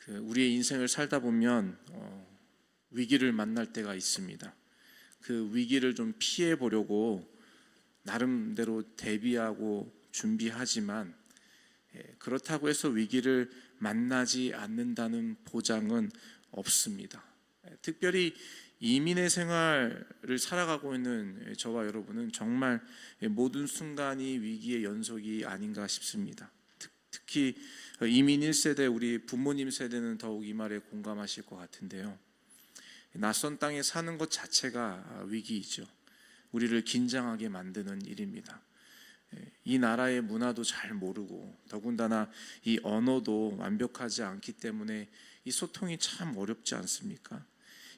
우리의 인생을 살다 보면 위기를 만날 때가 있습니다. 그 위기를 좀 피해 보려고 나름대로 대비하고 준비하지만 그렇다고 해서 위기를 만나지 않는다는 보장은 없습니다. 특별히 이민의 생활을 살아가고 있는 저와 여러분은 정말 모든 순간이 위기의 연속이 아닌가 싶습니다. 특히 이민 1세대, 우리 부모님 세대는 더욱 이 말에 공감하실 것 같은데요. 낯선 땅에 사는 것 자체가 위기이죠. 우리를 긴장하게 만드는 일입니다. 이 나라의 문화도 잘 모르고 더군다나 이 언어도 완벽하지 않기 때문에 이 소통이 참 어렵지 않습니까?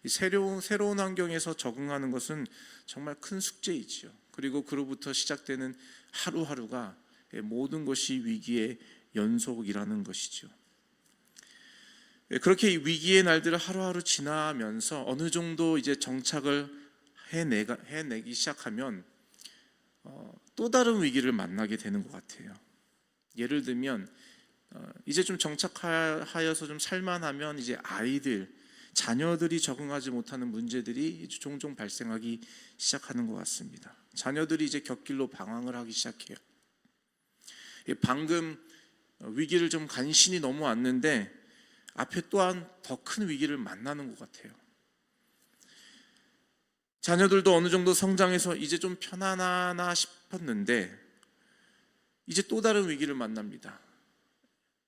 이 새로운 환경에서 적응하는 것은 정말 큰 숙제이지요. 그리고 그로부터 시작되는 하루하루가 모든 것이 위기의 연속이라는 것이죠. 그렇게 위기의 날들을 하루하루 지나면서 어느 정도 이제 정착을 해내기 시작하면 또 다른 위기를 만나게 되는 것 같아요. 예를 들면 이제 좀 정착하여서 좀 살만하면 이제 자녀들이 적응하지 못하는 문제들이 종종 발생하기 시작하는 것 같습니다. 자녀들이 이제 곁길로 방황을 하기 시작해요. 방금 위기를 좀 간신히 넘어왔는데 앞에 또한 더 큰 위기를 만나는 것 같아요. 자녀들도 어느 정도 성장해서 이제 좀 편안하나 싶었는데 이제 또 다른 위기를 만납니다.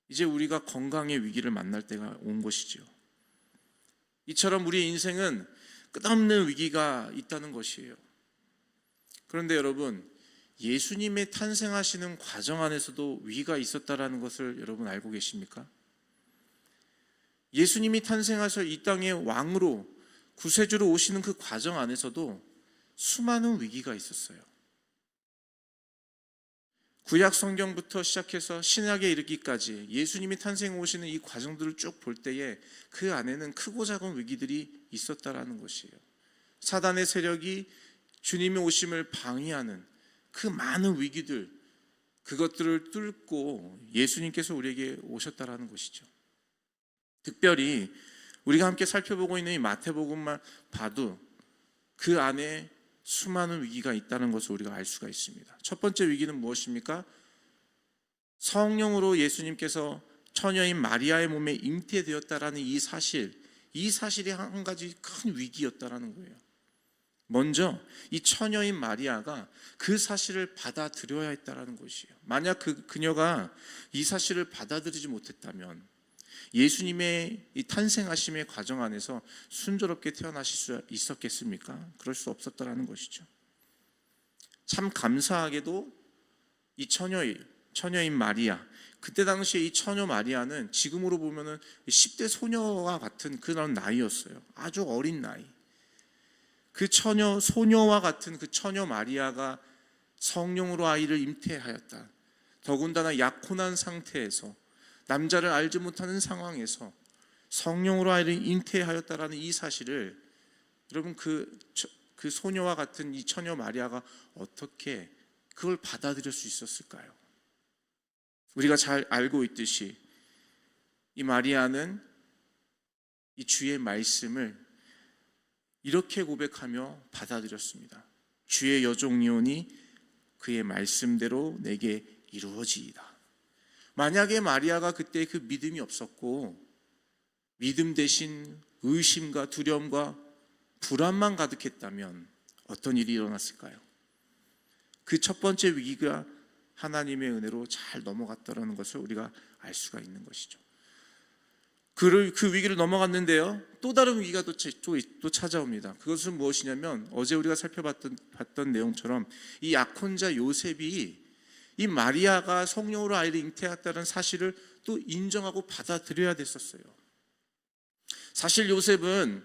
이제 우리가 건강의 위기를 만날 때가 온 것이죠. 이처럼 우리의 인생은 끝없는 위기가 있다는 것이에요. 그런데 여러분, 예수님의 탄생하시는 과정 안에서도 위기가 있었다라는 것을 여러분 알고 계십니까? 예수님이 탄생하셔 이 땅의 왕으로 구세주로 오시는 그 과정 안에서도 수많은 위기가 있었어요. 구약 성경부터 시작해서 신약에 이르기까지 예수님이 탄생해 오시는 이 과정들을 쭉 볼 때에 그 안에는 크고 작은 위기들이 있었다라는 것이에요. 사단의 세력이 주님의 오심을 방해하는 그 많은 위기들, 그것들을 뚫고 예수님께서 우리에게 오셨다라는 것이죠. 특별히 우리가 함께 살펴보고 있는 이 마태복음만 봐도 그 안에 수많은 위기가 있다는 것을 우리가 알 수가 있습니다. 첫 번째 위기는 무엇입니까? 성령으로 예수님께서 처녀인 마리아의 몸에 잉태되었다라는 이 사실이 한 가지 큰 위기였다라는 거예요. 먼저 이 처녀인 마리아가 그 사실을 받아들여야 했다라는 것이에요. 만약 그녀가 이 사실을 받아들이지 못했다면 예수님의 이 탄생하심의 과정 안에서 순조롭게 태어나실 수 있었겠습니까? 그럴 수 없었다라는 것이죠. 참 감사하게도 이 처녀인 마리아, 그때 당시에 이 처녀 마리아는 지금으로 보면은 10대 소녀와 같은 그런 나이였어요. 아주 어린 나이. 그 소녀와 같은 그 처녀 마리아가 성령으로 아이를 잉태하였다. 더군다나 약혼한 상태에서 남자를 알지 못하는 상황에서 성령으로 아이를 잉태하였다라는 이 사실을 여러분 그 소녀와 같은 이 처녀 마리아가 어떻게 그걸 받아들일 수 있었을까요? 우리가 잘 알고 있듯이 이 마리아는 이 주의 말씀을 이렇게 고백하며 받아들였습니다. 주의 여종이오니 그의 말씀대로 내게 이루어지이다. 만약에 마리아가 그때 그 믿음이 없었고 믿음 대신 의심과 두려움과 불안만 가득했다면 어떤 일이 일어났을까요? 그 첫 번째 위기가 하나님의 은혜로 잘 넘어갔다는 것을 우리가 알 수가 있는 것이죠. 그 위기를 넘어갔는데요, 또 다른 위기가 또 찾아옵니다. 그것은 무엇이냐면 어제 우리가 살펴봤던 내용처럼 이 약혼자 요셉이 이 마리아가 성령으로 아이를 잉태했다는 사실을 또 인정하고 받아들여야 됐었어요. 사실 요셉은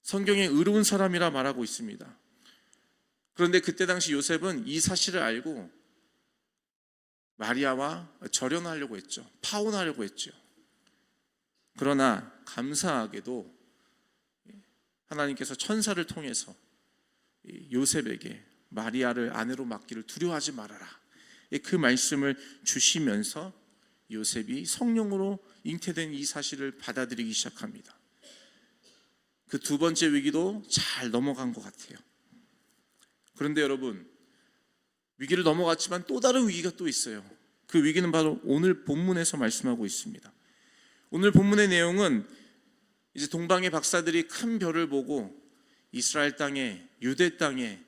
성경에 의로운 사람이라 말하고 있습니다. 그런데 그때 당시 요셉은 이 사실을 알고 마리아와 절연하려고 했죠. 파혼하려고 했죠. 그러나 감사하게도 하나님께서 천사를 통해서 요셉에게 마리아를 아내로 맡기를 두려워하지 말아라, 그 말씀을 주시면서 요셉이 성령으로 잉태된 이 사실을 받아들이기 시작합니다. 그 두 번째 위기도 잘 넘어간 것 같아요. 그런데 여러분, 위기를 넘어갔지만 또 다른 위기가 또 있어요. 그 위기는 바로 오늘 본문에서 말씀하고 있습니다. 오늘 본문의 내용은 이제 동방의 박사들이 큰 별을 보고 이스라엘 땅에, 유대 땅에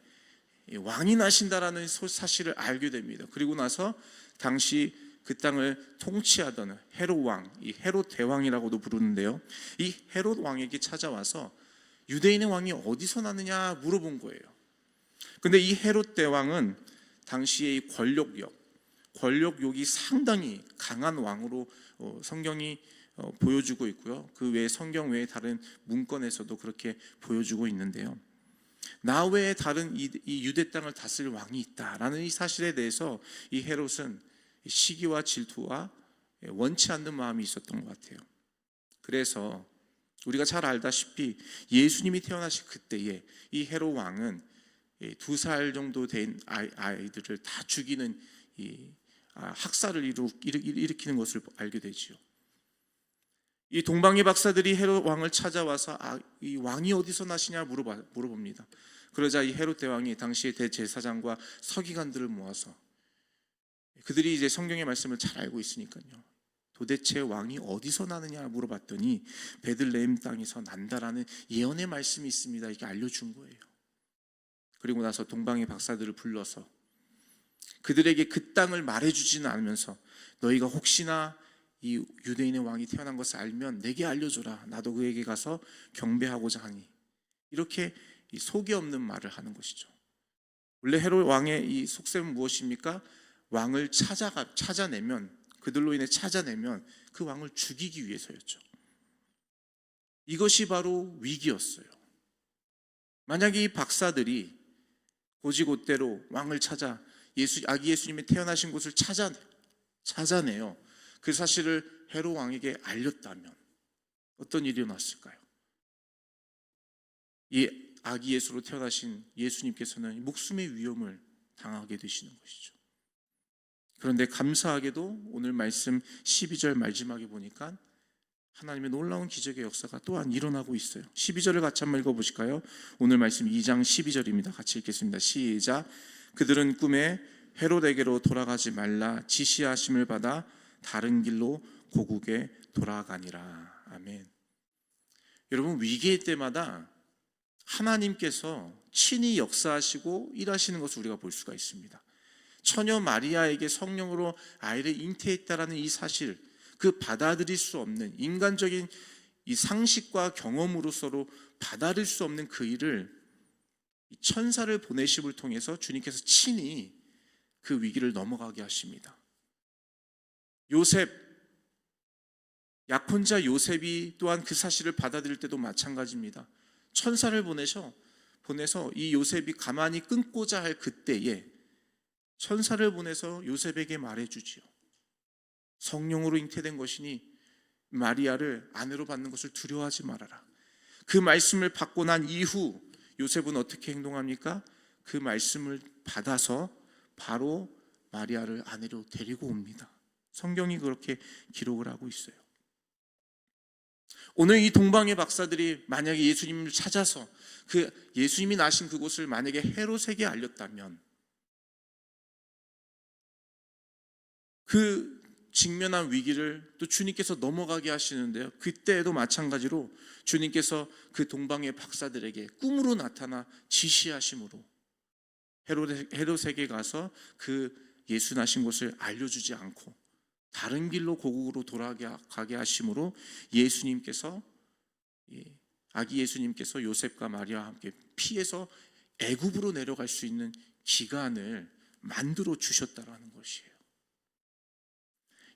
왕이 나신다라는 사실을 알게 됩니다. 그리고 나서 당시 그 땅을 통치하던 헤롯 왕, 이 헤롯 대왕이라고도 부르는데요, 이 헤롯 왕에게 찾아와서 유대인의 왕이 어디서 나느냐 물어본 거예요. 근데 이 헤롯 대왕은 당시의 이 권력욕이 상당히 강한 왕으로 성경이 보여주고 있고요. 그 외에 성경 외에 다른 문건에서도 그렇게 보여주고 있는데요. 나 외에 다른 이 유대 땅을 다스릴 왕이 있다라는 이 사실에 대해서 이 헤롯은 시기와 질투와 원치 않는 마음이 있었던 것 같아요. 그래서 우리가 잘 알다시피 예수님이 태어나신 그때에 이 헤롯 왕은 2살 정도 된 아이들을 다 죽이는 학살을 일으키는 것을 알게 되지요. 이 동방의 박사들이 헤롯 왕을 찾아와서 이 왕이 어디서 나시냐 물어봅니다. 그러자 이 헤롯 대왕이 당시의 대제사장과 서기관들을 모아서, 그들이 이제 성경의 말씀을 잘 알고 있으니까요, 도대체 왕이 어디서 나느냐 물어봤더니 베들레헴 땅에서 난다라는 예언의 말씀이 있습니다. 이게 알려준 거예요. 그리고 나서 동방의 박사들을 불러서 그들에게 그 땅을 말해주지는 않으면서, 너희가 혹시나 이 유대인의 왕이 태어난 것을 알면 내게 알려줘라. 나도 그에게 가서 경배하고자 하니. 이렇게 속이 없는 말을 하는 것이죠. 원래 헤롯 왕의 이 속셈은 무엇입니까? 왕을 찾아내면, 그들로 인해 찾아내면 그 왕을 죽이기 위해서였죠. 이것이 바로 위기였어요. 만약에 이 박사들이 곧이곧대로 왕을 찾아 아기 예수님이 태어나신 곳을 찾아내요. 그 사실을 헤롯 왕에게 알렸다면 어떤 일이 일어났을까요? 이 아기 예수로 태어나신 예수님께서는 목숨의 위험을 당하게 되시는 것이죠. 그런데 감사하게도 오늘 말씀 12절 마지막에 보니까 하나님의 놀라운 기적의 역사가 또한 일어나고 있어요. 12절을 같이 한번 읽어보실까요? 오늘 말씀 2장 12절입니다. 같이 읽겠습니다. 시작. 그들은 꿈에 헤롯에게로 돌아가지 말라 지시하심을 받아 다른 길로 고국에 돌아가니라. 아멘. 여러분, 위기의 때마다 하나님께서 친히 역사하시고 일하시는 것을 우리가 볼 수가 있습니다. 처녀 마리아에게 성령으로 아이를 잉태했다라는 이 사실, 그 받아들일 수 없는 인간적인 이 상식과 경험으로서로 받아들일 수 없는 그 일을 천사를 보내심을 통해서 주님께서 친히 그 위기를 넘어가게 하십니다. 약혼자 요셉이 또한 그 사실을 받아들일 때도 마찬가지입니다. 천사를 보내서 이 요셉이 가만히 끊고자 할 그때에 천사를 보내서 요셉에게 말해주지요. 성령으로 잉태된 것이니 마리아를 아내로 받는 것을 두려워하지 말아라. 그 말씀을 받고 난 이후 요셉은 어떻게 행동합니까? 그 말씀을 받아서 바로 마리아를 아내로 데리고 옵니다. 성경이 그렇게 기록을 하고 있어요. 오늘 이 동방의 박사들이 만약에 예수님을 찾아서 그 예수님이 나신 그곳을 만약에 헤롯에게 알렸다면, 그 직면한 위기를 또 주님께서 넘어가게 하시는데요, 그때에도 마찬가지로 주님께서 그 동방의 박사들에게 꿈으로 나타나 지시하심으로 헤롯에게 가서 그 예수 나신 곳을 알려주지 않고 다른 길로 고국으로 돌아가게 하심으로 아기 예수님께서 요셉과 마리아와 함께 피해서 애굽으로 내려갈 수 있는 기간을 만들어 주셨다라는 것이에요.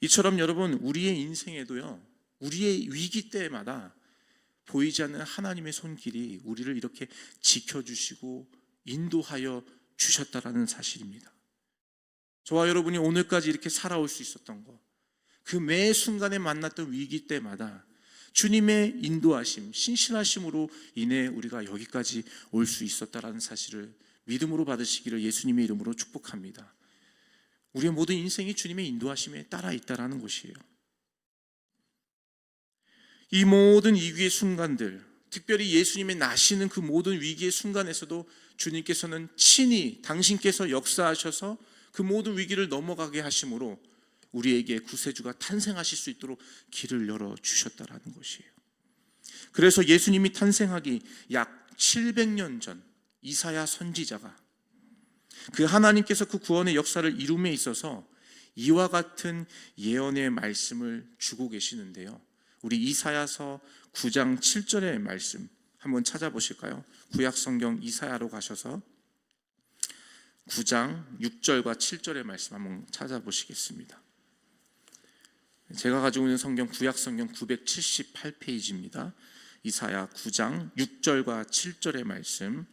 이처럼 여러분, 우리의 인생에도요, 우리의 위기 때마다 보이지 않는 하나님의 손길이 우리를 이렇게 지켜주시고 인도하여 주셨다라는 사실입니다. 저와 여러분이 오늘까지 이렇게 살아올 수 있었던 것, 그 매 순간에 만났던 위기 때마다 주님의 인도하심, 신실하심으로 인해 우리가 여기까지 올 수 있었다라는 사실을 믿음으로 받으시기를 예수님의 이름으로 축복합니다. 우리의 모든 인생이 주님의 인도하심에 따라 있다라는 것이에요. 이 모든 위기의 순간들, 특별히 예수님의 나시는 그 모든 위기의 순간에서도 주님께서는 친히 당신께서 역사하셔서 그 모든 위기를 넘어가게 하심으로 우리에게 구세주가 탄생하실 수 있도록 길을 열어주셨다라는 것이에요. 그래서 예수님이 탄생하기 약 700년 전 이사야 선지자가 그 하나님께서 그 구원의 역사를 이룸에 있어서 이와 같은 예언의 말씀을 주고 계시는데요. 우리 이사야서 9장 7절의 말씀 한번 찾아보실까요? 구약성경 이사야로 가셔서 9장 6절과 7절의 말씀 한번 찾아보시겠습니다. 제가 가지고 있는 성경 구약성경 978페이지입니다. 이사야 9장 6절과 7절의 말씀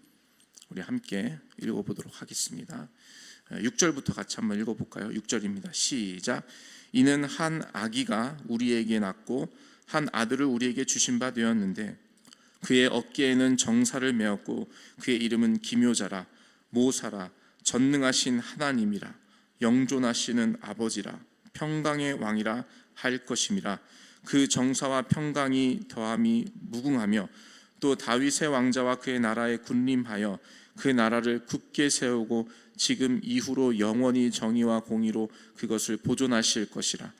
우리 함께 읽어보도록 하겠습니다. 6절부터 같이 한번 읽어볼까요? 6절입니다. 시작. 이는 한 아기가 우리에게 낳고 한 아들을 우리에게 주신 바 되었는데 그의 어깨에는 정사를 메었고 그의 이름은 기묘자라 모사라 전능하신 하나님이라 영존하시는 아버지라 평강의 왕이라 할 것임이라. 그 정사와 평강이 더함이 무궁하며 또 다윗의 왕자와 그의 나라에 군림하여 그 나라를 굳게 세우고 지금 이후로 영원히 정의와 공의로 그것을 보존하실 것이라.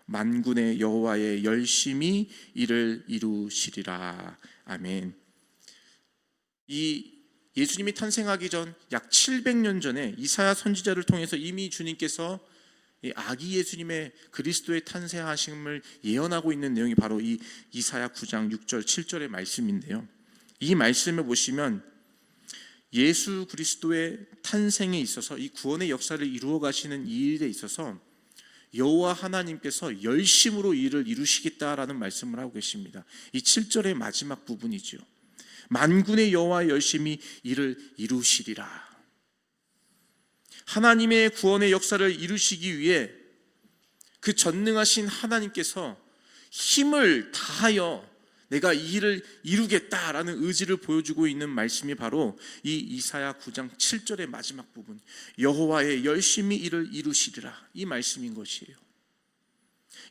만군의 여호와의 열심히 이를 이루시리라. 아멘. 이 예수님이 탄생하기 전 약 700년 전에 이사야 선지자를 통해서 이미 주님께서 아기 예수님의 그리스도의 탄생하심을 예언하고 있는 내용이 바로 이 이사야 9장 6절 7절의 말씀인데요. 이 말씀을 보시면 예수 그리스도의 탄생에 있어서 이 구원의 역사를 이루어 가시는 이 일에 있어서 여호와 하나님께서 열심으로 일을 이루시겠다라는 말씀을 하고 계십니다. 이 7절의 마지막 부분이죠. 만군의 여호와 열심히 일을 이루시리라. 하나님의 구원의 역사를 이루시기 위해 그 전능하신 하나님께서 힘을 다하여 내가 이 일을 이루겠다라는 의지를 보여주고 있는 말씀이 바로 이 이사야 9장 7절의 마지막 부분, 여호와의 열심히 일을 이루시리라, 이 말씀인 것이에요.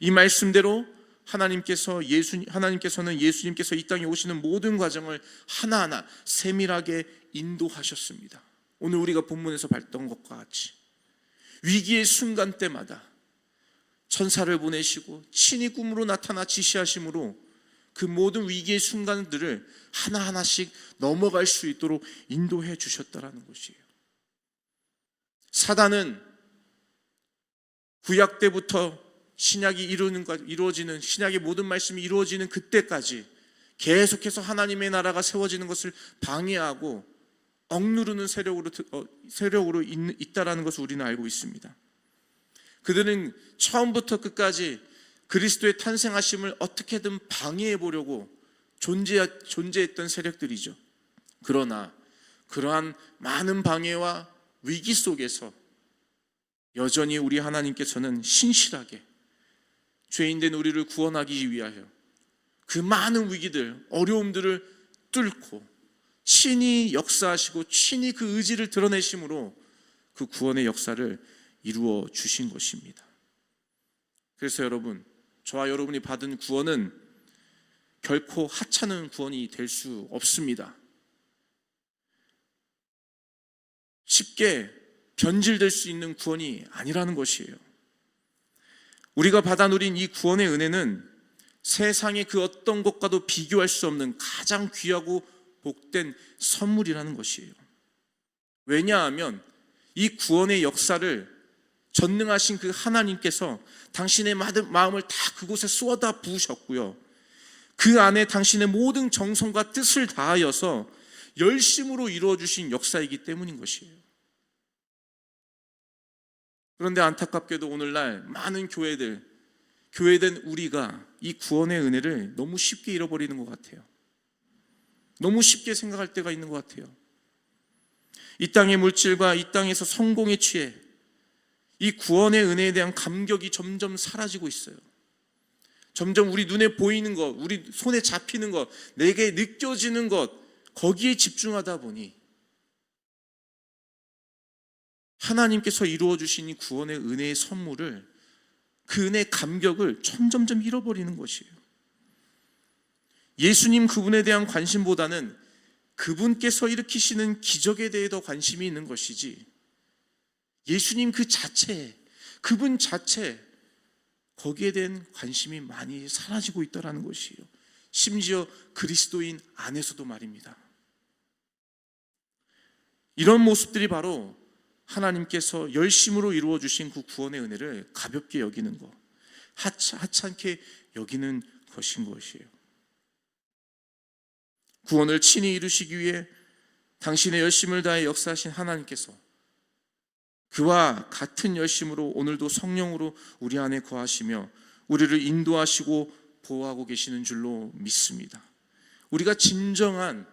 이 말씀대로 하나님께서는 예수님께서 이 땅에 오시는 모든 과정을 하나하나 세밀하게 인도하셨습니다. 오늘 우리가 본문에서 봤던 것과 같이 위기의 순간 때마다 천사를 보내시고 친히 꿈으로 나타나 지시하심으로 그 모든 위기의 순간들을 하나하나씩 넘어갈 수 있도록 인도해 주셨다라는 것이에요. 사단은 구약 때부터 신약이 이루어지는 신약의 모든 말씀이 이루어지는 그때까지 계속해서 하나님의 나라가 세워지는 것을 방해하고 억누르는 세력으로 있다라는 것을 우리는 알고 있습니다. 그들은 처음부터 끝까지 그리스도의 탄생하심을 어떻게든 방해해 보려고 존재했던 세력들이죠. 그러나 그러한 많은 방해와 위기 속에서 여전히 우리 하나님께서는 신실하게 죄인된 우리를 구원하기 위하여 그 많은 위기들, 어려움들을 뚫고 친히 역사하시고 친히 그 의지를 드러내심으로 그 구원의 역사를 이루어 주신 것입니다. 그래서 여러분, 저와 여러분이 받은 구원은 결코 하찮은 구원이 될 수 없습니다. 쉽게 변질될 수 있는 구원이 아니라는 것이에요. 우리가 받아 누린 이 구원의 은혜는 세상의 그 어떤 것과도 비교할 수 없는 가장 귀하고 복된 선물이라는 것이에요. 왜냐하면 이 구원의 역사를 전능하신 그 하나님께서 당신의 마음을 다 그곳에 쏟아 부으셨고요, 그 안에 당신의 모든 정성과 뜻을 다하여서 열심으로 이루어 주신 역사이기 때문인 것이에요. 그런데 안타깝게도 오늘날 많은 교회된 우리가 이 구원의 은혜를 너무 쉽게 잃어버리는 것 같아요. 너무 쉽게 생각할 때가 있는 것 같아요. 이 땅의 물질과 이 땅에서 성공에 취해 이 구원의 은혜에 대한 감격이 점점 사라지고 있어요. 점점 우리 눈에 보이는 것, 우리 손에 잡히는 것, 내게 느껴지는 것, 거기에 집중하다 보니 하나님께서 이루어 주신 이 구원의 은혜의 선물을, 그 은혜의 감격을 점점점 잃어버리는 것이에요. 예수님 그분에 대한 관심보다는 그분께서 일으키시는 기적에 대해 더 관심이 있는 것이지, 예수님 그 자체, 그분 자체, 거기에 대한 관심이 많이 사라지고 있다는 것이에요. 심지어 그리스도인 안에서도 말입니다. 이런 모습들이 바로 하나님께서 열심으로 이루어 주신 그 구원의 은혜를 가볍게 여기는 것, 하찮게 여기는 것인 것이에요. 구원을 친히 이루시기 위해 당신의 열심을 다해 역사하신 하나님께서 그와 같은 열심으로 오늘도 성령으로 우리 안에 거하시며 우리를 인도하시고 보호하고 계시는 줄로 믿습니다. 우리가 진정한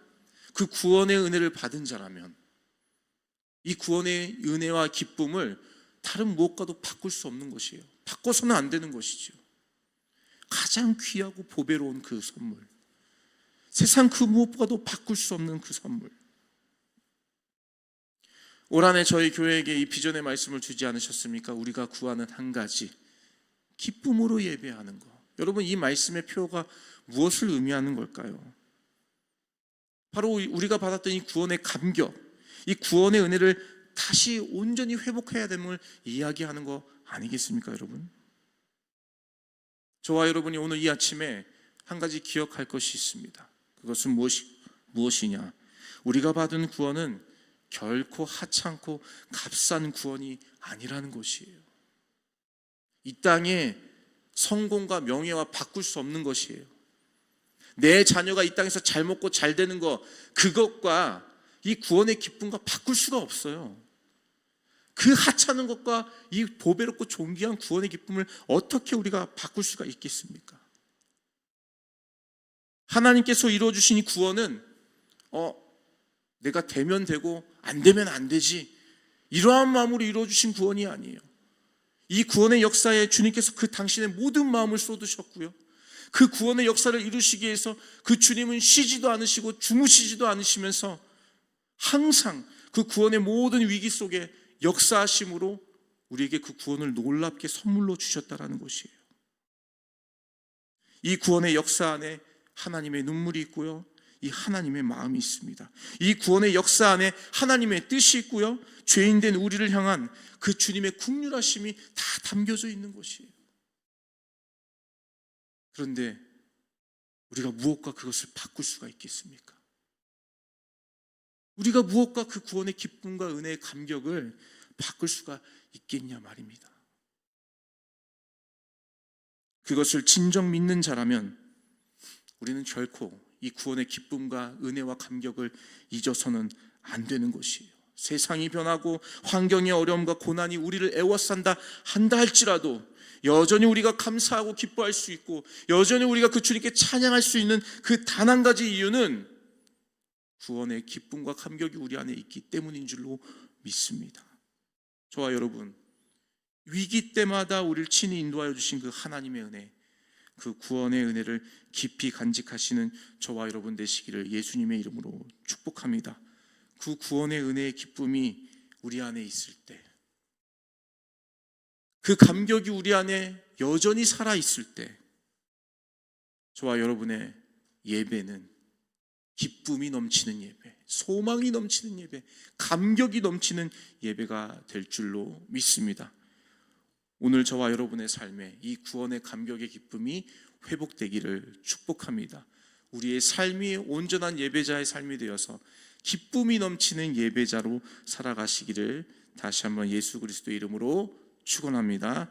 그 구원의 은혜를 받은 자라면 이 구원의 은혜와 기쁨을 다른 무엇과도 바꿀 수 없는 것이에요. 바꿔서는 안 되는 것이죠. 가장 귀하고 보배로운 그 선물, 세상 그 무엇과도 바꿀 수 없는 그 선물. 올 한해 저희 교회에게 이 비전의 말씀을 주지 않으셨습니까? 우리가 구하는 한 가지, 기쁨으로 예배하는 것. 여러분, 이 말씀의 표어가 무엇을 의미하는 걸까요? 바로 우리가 받았던 이 구원의 감격, 이 구원의 은혜를 다시 온전히 회복해야 됨을 이야기하는 거 아니겠습니까, 여러분? 저와 여러분이 오늘 이 아침에 한 가지 기억할 것이 있습니다. 그것은 무엇이냐? 우리가 받은 구원은 결코 하찮고 값싼 구원이 아니라는 것이에요. 이 땅에 성공과 명예와 바꿀 수 없는 것이에요. 내 자녀가 이 땅에서 잘 먹고 잘 되는 것, 그것과 이 구원의 기쁨과 바꿀 수가 없어요. 그 하찮은 것과 이 보배롭고 존귀한 구원의 기쁨을 어떻게 우리가 바꿀 수가 있겠습니까? 하나님께서 이루어주신 이 구원은 내가 되면 되고 안 되면 안 되지, 이러한 마음으로 이루어주신 구원이 아니에요. 이 구원의 역사에 주님께서 그 당신의 모든 마음을 쏟으셨고요, 그 구원의 역사를 이루시기 위해서 그 주님은 쉬지도 않으시고 주무시지도 않으시면서 항상 그 구원의 모든 위기 속에 역사하심으로 우리에게 그 구원을 놀랍게 선물로 주셨다는 것이에요. 이 구원의 역사 안에 하나님의 눈물이 있고요, 이 하나님의 마음이 있습니다. 이 구원의 역사 안에 하나님의 뜻이 있고요, 죄인된 우리를 향한 그 주님의 긍휼하심이 다 담겨져 있는 것이에요. 그런데 우리가 무엇과 그것을 바꿀 수가 있겠습니까? 우리가 무엇과 그 구원의 기쁨과 은혜의 감격을 바꿀 수가 있겠냐 말입니다. 그것을 진정 믿는 자라면 우리는 결코 이 구원의 기쁨과 은혜와 감격을 잊어서는 안 되는 것이에요. 세상이 변하고 환경의 어려움과 고난이 우리를 애워싼다 한다 할지라도 여전히 우리가 감사하고 기뻐할 수 있고 여전히 우리가 그 주님께 찬양할 수 있는 그 단 한 가지 이유는 구원의 기쁨과 감격이 우리 안에 있기 때문인 줄로 믿습니다. 저와 여러분, 위기 때마다 우리를 친히 인도하여 주신 그 하나님의 은혜, 그 구원의 은혜를 깊이 간직하시는 저와 여러분 되시기를 예수님의 이름으로 축복합니다. 그 구원의 은혜의 기쁨이 우리 안에 있을 때, 그 감격이 우리 안에 여전히 살아있을 때, 저와 여러분의 예배는 기쁨이 넘치는 예배, 소망이 넘치는 예배, 감격이 넘치는 예배가 될 줄로 믿습니다. 오늘 저와 여러분의 삶에 이 구원의 감격의 기쁨이 회복되기를 축복합니다. 우리의 삶이 온전한 예배자의 삶이 되어서 기쁨이 넘치는 예배자로 살아가시기를 다시 한번 예수 그리스도의 이름으로 축원합니다.